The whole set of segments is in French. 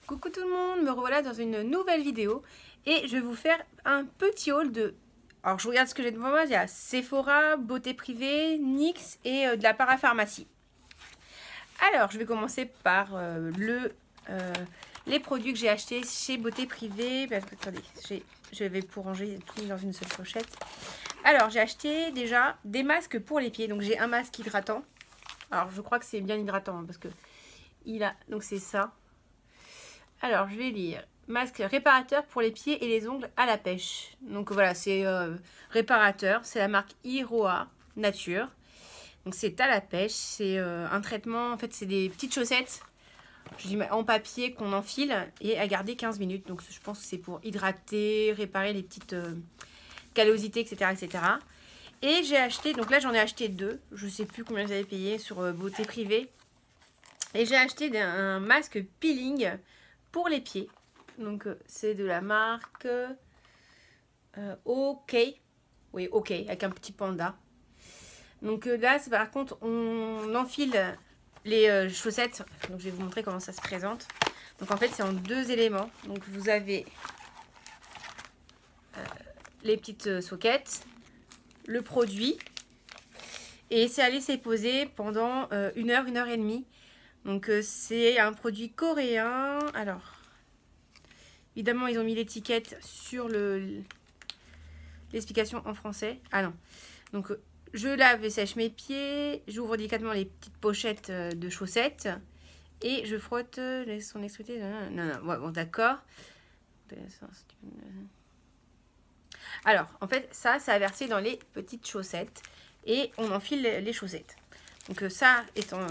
Coucou tout le monde, me revoilà dans une nouvelle vidéo et je vais vous faire un petit haul de... Alors je regarde ce que j'ai devant moi, il y a Sephora, Beauté Privée, NYX et de la parapharmacie. Alors je vais commencer par les produits que j'ai achetés chez Beauté Privée. Parce que, attendez, je vais pour ranger tout dans une seule pochette. Alors j'ai acheté déjà des masques pour les pieds, donc j'ai un masque hydratant. Alors je crois que c'est bien hydratant parce que il a... Donc c'est ça. Alors, je vais lire. Masque réparateur pour les pieds et les ongles à la pêche. Donc voilà, c'est réparateur. C'est la marque Iroha Nature. Donc c'est à la pêche. C'est un traitement. En fait, c'est des petites chaussettes je dis, en papier qu'on enfile et à garder 15 minutes. Donc je pense que c'est pour hydrater, réparer les petites callosités, etc., etc. Et j'ai acheté. Donc là, j'en ai acheté deux. Je ne sais plus combien j'avais payé sur Beauté Privée. Et j'ai acheté un masque peeling pour les pieds. Donc c'est de la marque OK. Oui, OK, avec un petit panda. Donc là, par contre, on enfile les chaussettes. Donc je vais vous montrer comment ça se présente. Donc en fait, c'est en deux éléments. Donc vous avez les petites soquettes, le produit. Et c'est à laisser poser pendant 1 heure, 1 heure et demie. Donc c'est un produit coréen. Alors, évidemment, ils ont mis l'étiquette sur l'explication en français. Ah non. Donc je lave et sèche mes pieds. J'ouvre délicatement les petites pochettes de chaussettes. Et je frotte son extrémité. Non, non. Ouais, bon, d'accord. Alors, en fait, ça a versé dans les petites chaussettes. Et on enfile les chaussettes. Donc ça étant,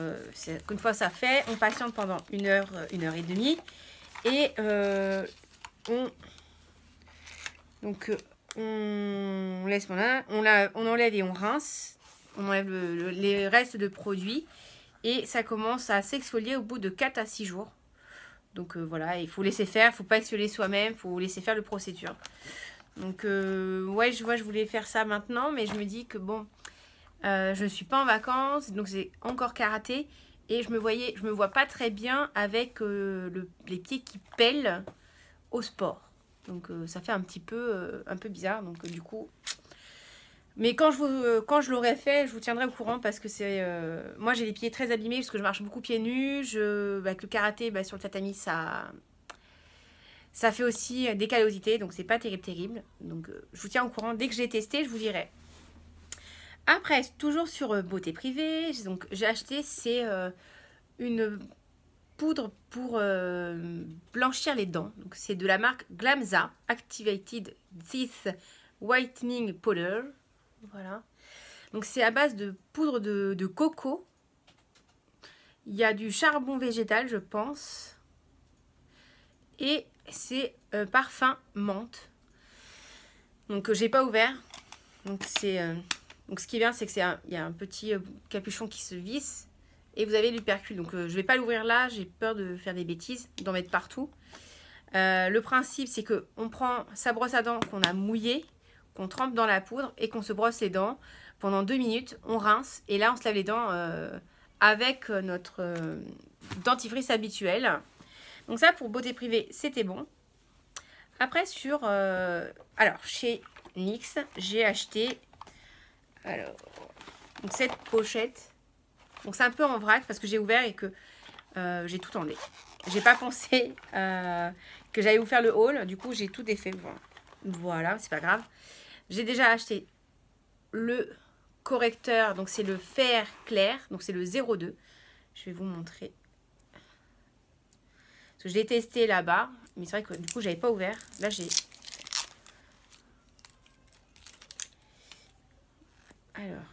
une fois ça fait, on patiente pendant 1 heure, 1 heure et demie. Et on laisse, on enlève et on rince. On enlève les restes de produits. Et ça commence à s'exfolier au bout de 4 à 6 jours. Donc voilà, il faut laisser faire, il ne faut pas exfolier soi-même, il faut laisser faire le procédure. Donc ouais, je voulais faire ça maintenant, mais je me dis que bon... je ne suis pas en vacances, donc c'est encore karaté. Et je me vois pas très bien avec les pieds qui pèlent au sport. Donc ça fait un peu bizarre. Donc du coup... Mais quand je l'aurai fait, je vous tiendrai au courant parce que c'est... moi j'ai les pieds très abîmés parce que je marche beaucoup pieds nus. Avec le karaté, sur le tatami, ça fait aussi des callosités. Donc c'est pas terrible. Donc je vous tiens au courant. Dès que j'ai testé, je vous dirai. Après, toujours sur Beauté Privée, donc j'ai acheté une poudre pour blanchir les dents. Donc c'est de la marque Glamza Activated Teeth Whitening Powder. Voilà. Donc c'est à base de poudre de coco. Il y a du charbon végétal, je pense. Et c'est parfum menthe. Donc j'ai pas ouvert. Donc c'est... Donc ce qui est bien, c'est qu'il y a un petit capuchon qui se visse et vous avez l'hypercule. Donc je ne vais pas l'ouvrir là, j'ai peur de faire des bêtises, d'en mettre partout. Le principe, c'est qu'on prend sa brosse à dents qu'on a mouillée, qu'on trempe dans la poudre et qu'on se brosse les dents. Pendant 2 minutes, on rince et là, on se lave les dents avec notre dentifrice habituel. Donc ça, pour Beauté Privée, c'était bon. Après, alors, chez NYX, j'ai acheté... Alors, donc cette pochette, donc c'est un peu en vrac parce que j'ai ouvert et que j'ai tout enlevé. J'ai pas pensé que j'allais vous faire le haul, du coup j'ai tout défait. Voilà, c'est pas grave. J'ai déjà acheté le correcteur, donc c'est le fer clair, donc c'est le 02. Je vais vous montrer. Parce que je l'ai testé là-bas, mais c'est vrai que du coup j'avais pas ouvert. Là j'ai... Alors...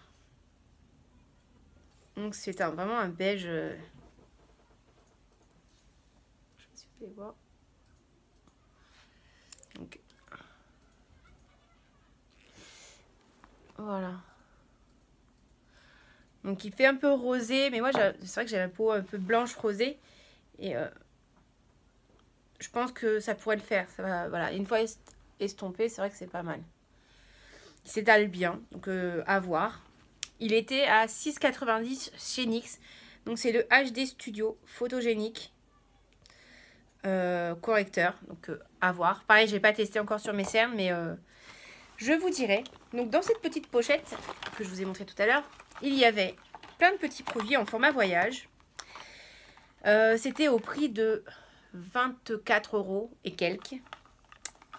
Donc c'est vraiment un beige. Je sais pas si vous pouvez voir. Donc voilà. Donc il fait un peu rosé, mais moi c'est vrai que j'ai la peau un peu blanche rosée et je pense que ça pourrait le faire. Ça va, voilà, une fois estompé, c'est vrai que c'est pas mal. Il s'étale bien, donc à voir. Il était à 6,90 chez NYX. Donc c'est le HD Studio photogénique. correcteur. Donc à voir. Pareil, j'ai pas testé encore sur mes cernes, mais je vous dirai. Donc dans cette petite pochette que je vous ai montré tout à l'heure, il y avait plein de petits produits en format voyage. C'était au prix de 24 € et quelques.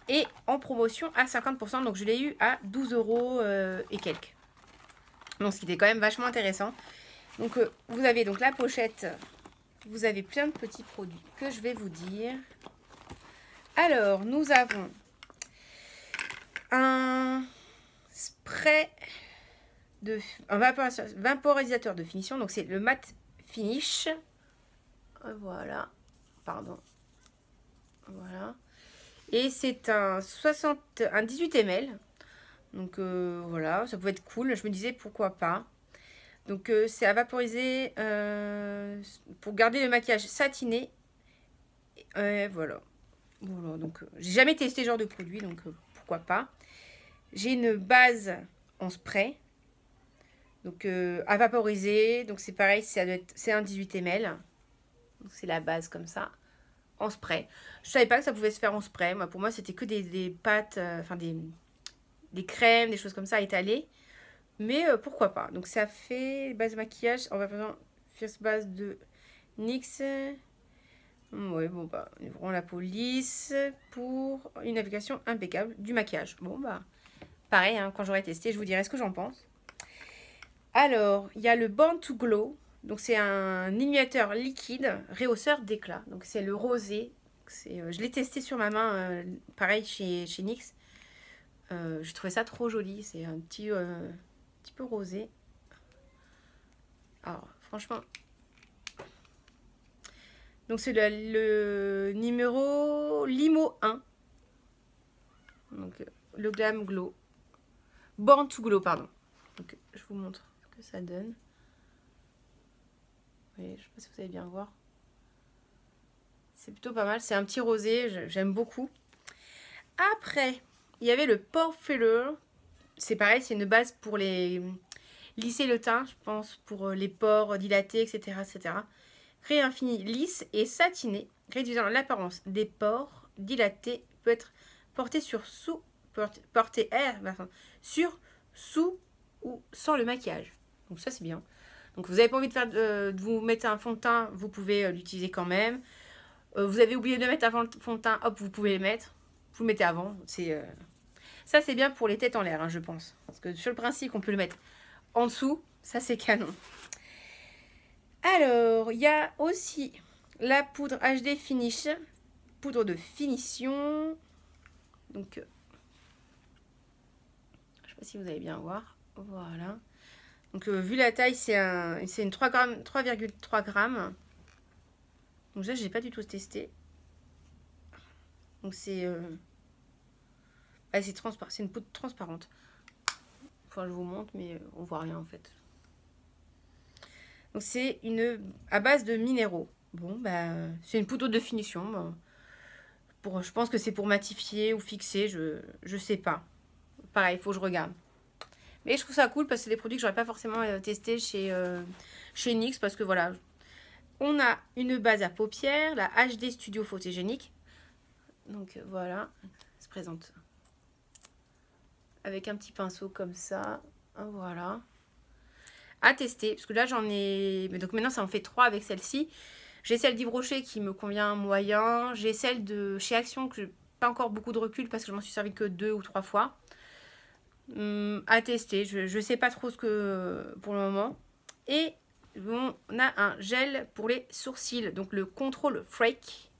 Et en promotion à 50%. Donc je l'ai eu à 12 € et quelques. Donc ce qui était quand même vachement intéressant. Donc vous avez donc la pochette. Vous avez plein de petits produits que je vais vous dire. Alors nous avons un spray un vaporisateur de finition. Donc c'est le Matte Finish. Voilà. Pardon. Voilà. Et c'est un 18 ml. Donc voilà, ça pouvait être cool. Je me disais pourquoi pas. Donc c'est à vaporiser pour garder le maquillage satiné. Voilà. Voilà, donc j'ai jamais testé ce genre de produit, donc pourquoi pas. J'ai une base en spray. Donc à vaporiser. Donc c'est pareil, c'est un 18 ml. C'est la base comme ça. En spray. Je savais pas que ça pouvait se faire en spray. Moi, pour moi, c'était que des pâtes, enfin des crèmes, des choses comme ça étalées. Mais pourquoi pas. Donc ça fait base maquillage. On va faire first base de NYX. Ouais, bon bah, ouvrons la police pour une application impeccable du maquillage. Bon bah, pareil, hein, quand j'aurai testé, je vous dirai ce que j'en pense. Alors, il y a le Born to Glow. Donc c'est un illuminateur liquide rehausseur d'éclat. Donc c'est le rosé. Je l'ai testé sur ma main, pareil chez NYX. Je trouvais ça trop joli. C'est un petit peu rosé. Alors franchement. Donc c'est le numéro Limo 1. Donc le Glam Glow. Born to Glow, pardon. Donc je vous montre ce que ça donne. Oui, je ne sais pas si vous allez bien voir. C'est plutôt pas mal. C'est un petit rosé. J'aime beaucoup. Après, il y avait le Pore Filler. C'est pareil, c'est une base pour lisser le teint, je pense, pour les pores dilatés, etc. etc. Créer un fini lisse et satiné, réduisant l'apparence des pores dilatés, peut être porté sur, sous ou sans le maquillage. Donc ça, c'est bien. Donc vous n'avez pas envie de vous mettre un fond de teint, vous pouvez l'utiliser quand même. Vous avez oublié de mettre un fond de teint, hop, vous pouvez le mettre. Vous le mettez avant. Ça, c'est bien pour les têtes en l'air, hein, je pense. Parce que sur le principe, on peut le mettre en dessous. Ça, c'est canon. Alors, il y a aussi la poudre HD Finish. Poudre de finition. Donc, je ne sais pas si vous allez bien voir. Voilà. Donc, vu la taille, c'est une 3,3 grammes. Donc, ça, je n'ai pas du tout testé. Donc, c'est une poudre transparente. Enfin, je vous montre, mais on voit rien en fait. Donc, c'est à base de minéraux. Bon, bah, c'est une poudre de finition. Bah, je pense que c'est pour matifier ou fixer, je sais pas. Pareil, il faut que je regarde. Mais je trouve ça cool parce que c'est des produits que j'aurais pas forcément testé chez NYX. Parce que voilà, on a une base à paupières, la HD Studio Photogénique. Donc voilà, elle se présente avec un petit pinceau comme ça. Voilà. À tester, parce que là j'en ai... Donc maintenant ça en fait 3 avec celle-ci. J'ai celle d'Yves Rocher qui me convient moyen. J'ai celle de chez Action que j'ai pas encore beaucoup de recul parce que je m'en suis servi que 2 ou 3 fois. À tester, je sais pas trop ce que pour le moment. Et on a un gel pour les sourcils, donc le Control Freak.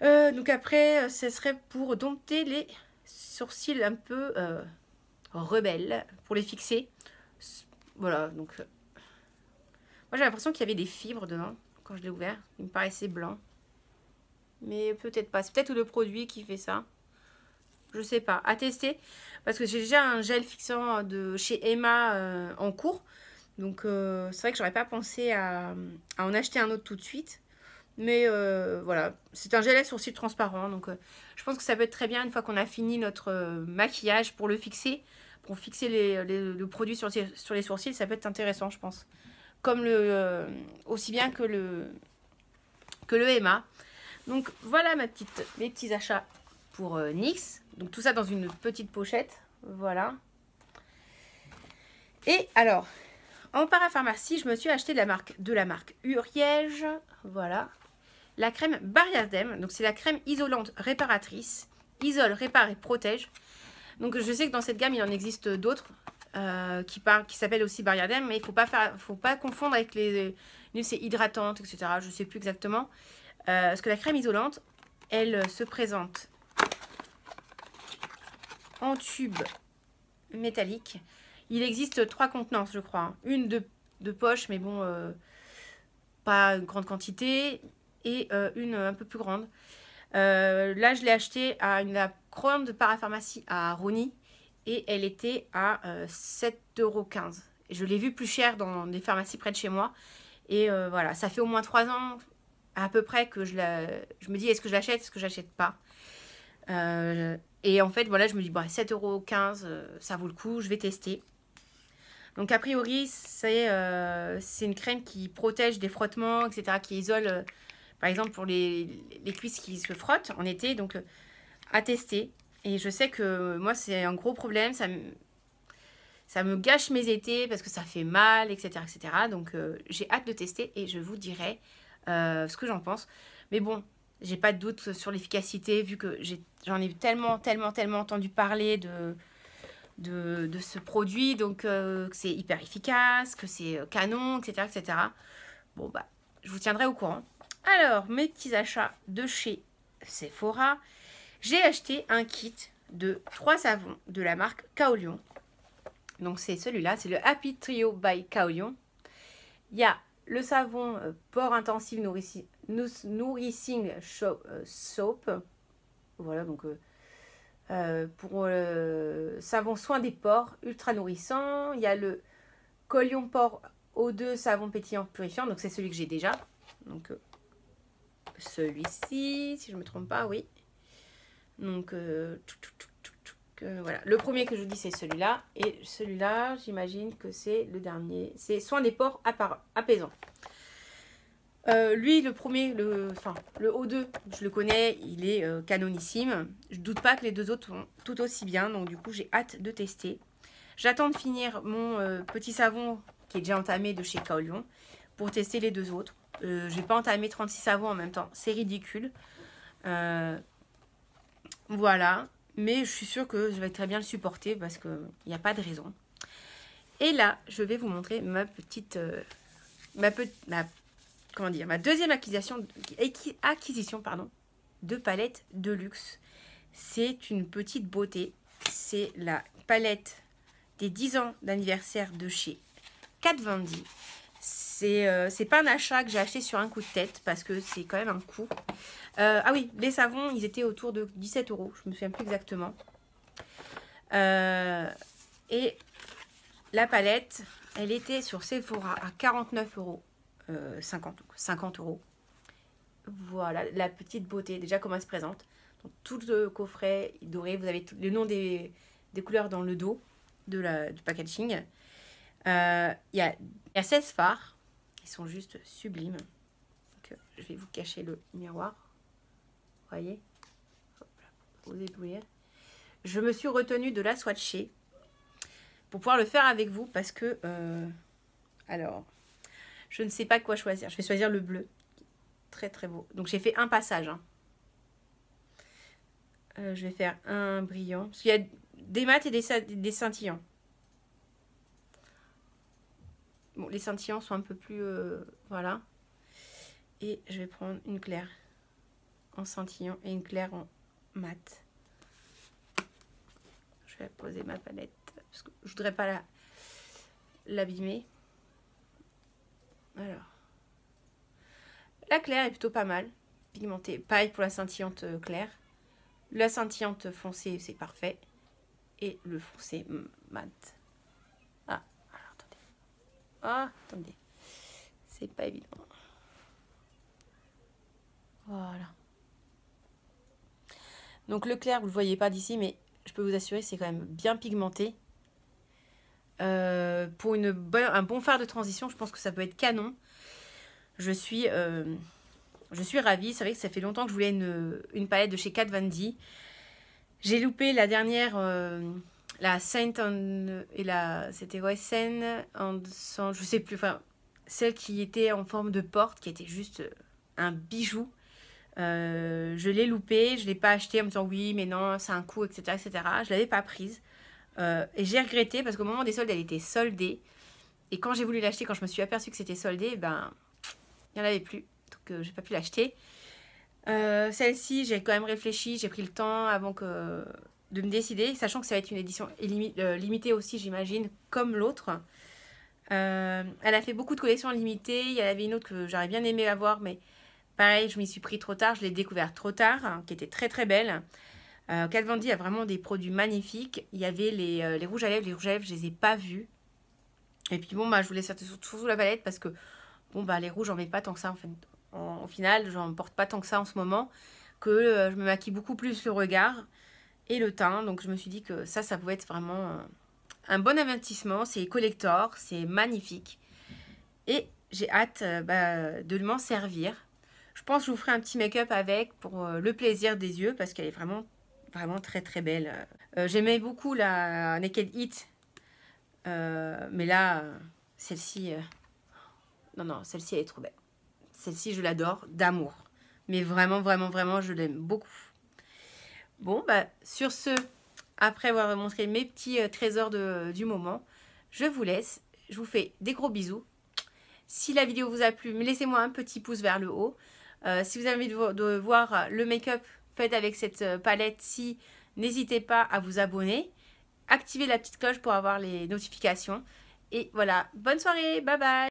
Donc après, ce serait pour dompter les sourcils un peu rebelles, pour les fixer. Voilà, donc moi j'ai l'impression qu'il y avait des fibres dedans quand je l'ai ouvert. Il me paraissait blanc. Mais peut-être pas. C'est peut-être le produit qui fait ça. Je sais pas. À tester. Parce que j'ai déjà un gel fixant de chez Emma en cours. Donc c'est vrai que j'aurais pas pensé à en acheter un autre tout de suite. Mais voilà. C'est un gel à sourcils transparent. Donc je pense que ça peut être très bien une fois qu'on a fini notre maquillage pour le fixer. Pour fixer le produit sur les sourcils. Ça peut être intéressant, je pense. Comme aussi bien que que le Emma. Donc voilà mes petits achats pour NYX. Donc tout ça dans une petite pochette. Voilà. Et alors, en parapharmacie, je me suis acheté de la marque Uriège. Voilà. La crème Bariadem. Donc c'est la crème isolante réparatrice. Isole, répare et protège. Donc je sais que dans cette gamme, il en existe d'autres qui s'appellent aussi Bariadem. Mais il ne faut pas confondre avec les c'est hydratante, etc. Je ne sais plus exactement. Parce que la crème isolante, elle se présente en tube métallique. Il existe 3 contenances, je crois. Hein. Une de poche, mais bon, pas une grande quantité. Et une un peu plus grande. Là, je l'ai acheté à la grande parapharmacie à Rony. Et elle était à 7,15 €. Je l'ai vue plus cher dans des pharmacies près de chez moi. Et voilà, ça fait au moins 3 ans à peu près que je me dis, est-ce que je l'achète, est-ce que je l'achète pas. Et en fait, voilà, je me dis, bon, 7,15 €, ça vaut le coup, je vais tester. Donc, a priori, c'est une crème qui protège des frottements, etc., qui isole, par exemple, pour les cuisses qui se frottent en été. Donc, à tester. Et je sais que moi, c'est un gros problème. Ça me gâche mes étés parce que ça fait mal, etc., etc. Donc, j'ai hâte de tester et je vous dirai ce que j'en pense. Mais bon, j'ai pas de doute sur l'efficacité vu que j'en ai tellement entendu parler de ce produit. Donc, que c'est hyper efficace, que c'est canon, etc., etc. Bon, bah, je vous tiendrai au courant. Alors, mes petits achats de chez Sephora. J'ai acheté un kit de 3 savons de la marque Kaolion. Donc, c'est celui-là, c'est le Happy Trio by Kaolion. Il y a le savon pore intensif nourissing soap. Voilà, donc pour savon soin des pores ultra nourrissant. Il y a le Kaolion Pore O2 savon pétillant purifiant. Donc, c'est celui que j'ai déjà. Donc, celui-ci, si je ne me trompe pas, oui. Donc, voilà. Le premier que je vous dis, c'est celui-là. Et celui-là, j'imagine que c'est le dernier. C'est soin des pores apaisant. Lui, le premier, le O2, je le connais, il est canonissime. Je ne doute pas que les deux autres sont tout aussi bien. Donc, du coup, j'ai hâte de tester. J'attends de finir mon petit savon qui est déjà entamé de chez Kaolion pour tester les deux autres. Je n'ai pas entamé 36 savons en même temps. C'est ridicule. Voilà. Mais je suis sûre que je vais très bien le supporter parce qu'il n'y a pas de raison. Et là, je vais vous montrer ma deuxième acquisition de palette de luxe. C'est une petite beauté. C'est la palette des 10 ans d'anniversaire de chez Kat Von D. C'est pas un achat que j'ai acheté sur un coup de tête parce que c'est quand même un coût. Ah oui, les savons, ils étaient autour de 17 €. Je me souviens plus exactement. Et la palette, elle était sur Sephora à 49,50 €. Voilà, la petite beauté. Déjà, comment elle se présente. Donc, tout le coffret doré. Vous avez le nom des couleurs dans le dos du packaging. Il y a 16 fards. Ils sont juste sublimes. Donc, je vais vous cacher le miroir. Vous voyez, hop là, vous éblouir. Je me suis retenue de la swatcher pour pouvoir le faire avec vous parce que alors je ne sais pas quoi choisir. Je vais choisir le bleu, très très beau. Donc j'ai fait un passage. Hein. Je vais faire un brillant parce qu'il y a des mats et des scintillants. Bon, les scintillants sont un peu plus voilà. Et je vais prendre une claire en scintillant et une claire en mat. Je vais poser ma palette parce que je voudrais pas l'abîmer. Alors, la claire est plutôt pas mal pigmentée. Pareil pour la scintillante claire. La scintillante foncée, c'est parfait. Et le foncé mat. Ah, alors attendez. Ah, attendez. C'est pas évident. Voilà. Donc le clair, vous ne le voyez pas d'ici, mais je peux vous assurer c'est quand même bien pigmenté. Pour un bon fard de transition, je pense que ça peut être canon. Je suis je suis ravie. C'est vrai que ça fait longtemps que je voulais une palette de chez Kat Von D. J'ai loupé la dernière, la Saint et la... C'était ouais, Saint and Saint, je sais plus, enfin, celle qui était en forme de porte, qui était juste un bijou. Je l'ai loupée, je ne l'ai pas achetée en me disant oui, mais non, c'est un coup, etc. etc. Je ne l'avais pas prise. Et j'ai regretté parce qu'au moment des soldes, elle était soldée. Et quand j'ai voulu l'acheter, quand je me suis aperçue que c'était soldé, ben, il n'y en avait plus. Donc, j'ai pas pu l'acheter. Celle-ci, j'ai quand même réfléchi, j'ai pris le temps avant de me décider, sachant que ça va être une édition limitée aussi, j'imagine, comme l'autre. Elle a fait beaucoup de collections limitées. Il y en avait une autre que j'aurais bien aimé avoir, mais pareil, je m'y suis pris trop tard. Je l'ai découverte trop tard, hein, qui était très très belle. Kat Von D a vraiment des produits magnifiques. Il y avait les rouges à lèvres. Les rouges à lèvres, je les ai pas vus. Et puis bon, bah, je voulais surtout la palette parce que bon, bah, les rouges, j'en mets pas tant que ça en fait. Au final, j'en porte pas tant que ça en ce moment. Que je me maquille beaucoup plus le regard et le teint. Donc je me suis dit que ça pouvait être vraiment un bon investissement. C'est collector, c'est magnifique. Et j'ai hâte de m'en servir. Je pense que je vous ferai un petit make-up avec pour le plaisir des yeux parce qu'elle est vraiment, vraiment très très belle. J'aimais beaucoup la Naked Heat. Mais là, celle-ci... non, celle-ci elle est trop belle. Celle-ci, je l'adore d'amour. Mais vraiment, vraiment, vraiment, je l'aime beaucoup. Bon, bah, sur ce, après avoir montré mes petits trésors du moment, je vous laisse. Je vous fais des gros bisous. Si la vidéo vous a plu, laissez-moi un petit pouce vers le haut. Si vous avez envie de voir le make-up fait avec cette palette-ci, n'hésitez pas à vous abonner. Activez la petite cloche pour avoir les notifications. Et voilà, bonne soirée, bye bye!